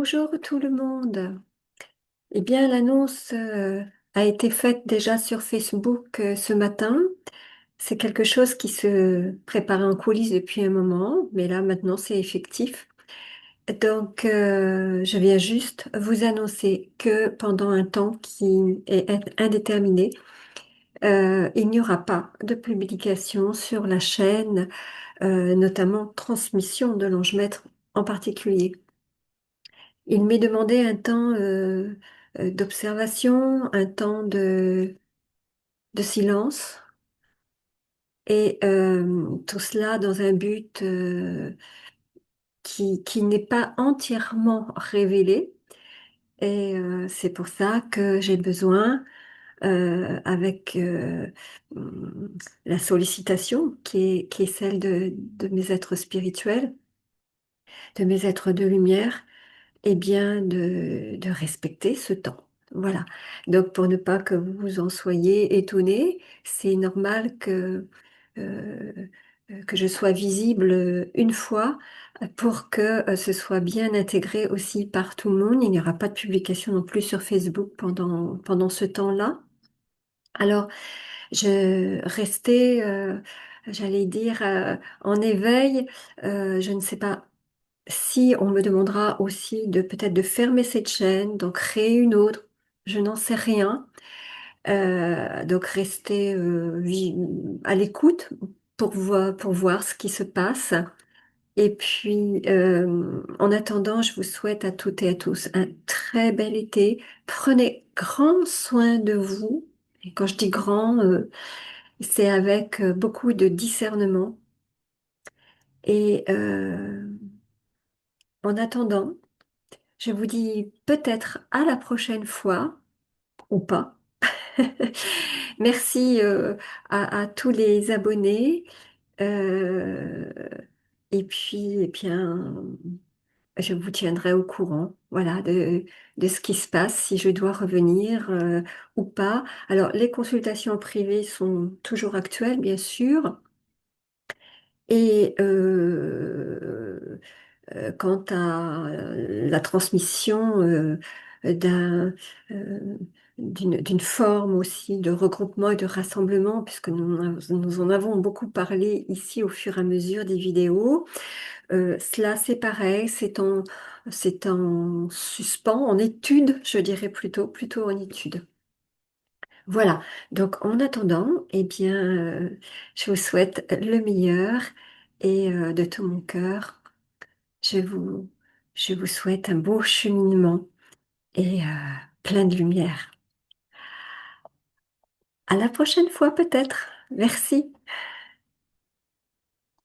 Bonjour tout le monde. Eh bien, l'annonce a été faite déjà sur Facebook ce matin. C'est quelque chose qui se préparait en coulisses depuis un moment, mais là maintenant c'est effectif. Donc, je viens juste vous annoncer que pendant un temps qui est indéterminé, il n'y aura pas de publication sur la chaîne, notamment transmission de l'Ange-Maître en particulier. Il m'est demandé un temps d'observation, un temps de silence, et tout cela dans un but qui n'est pas entièrement révélé. Et c'est pour ça que j'ai besoin, avec hum, la sollicitation qui est celle de mes êtres spirituels, de mes êtres de lumière, eh bien, de respecter ce temps. Voilà. Donc, pour ne pas que vous en soyez étonnés, c'est normal euh, que je sois visible une fois pour que ce soit bien intégré aussi par tout le monde. Il n'y aura pas de publication non plus sur Facebook pendant ce temps-là. Alors, je restais, j'allais dire, en éveil. Je ne sais pas si on me demandera aussi de peut-être de fermer cette chaîne, d'en créer une autre, je n'en sais rien. Donc rester à l'écoute pour voir ce qui se passe. Et puis, en attendant, je vous souhaite à toutes et à tous un très bel été. Prenez grand soin de vous. Et quand je dis grand, c'est avec beaucoup de discernement. Et en attendant, je vous dis peut-être à la prochaine fois ou pas. Merci à tous les abonnés. Euh, et puis, eh bien, je vous tiendrai au courant, voilà, de ce qui se passe, si je dois revenir ou pas. Alors, les consultations privées sont toujours actuelles, bien sûr. Et quant à la transmission d'un, euh, d'une forme aussi de regroupement et de rassemblement, puisque nous en avons beaucoup parlé ici au fur et à mesure des vidéos. Cela, c'est pareil, c'est en suspens, en étude, je dirais plutôt en étude. Voilà, donc en attendant, eh bien, je vous souhaite le meilleur et de tout mon cœur. Je vous, je vous souhaite un beau cheminement et plein de lumière. À la prochaine fois peut-être. Merci.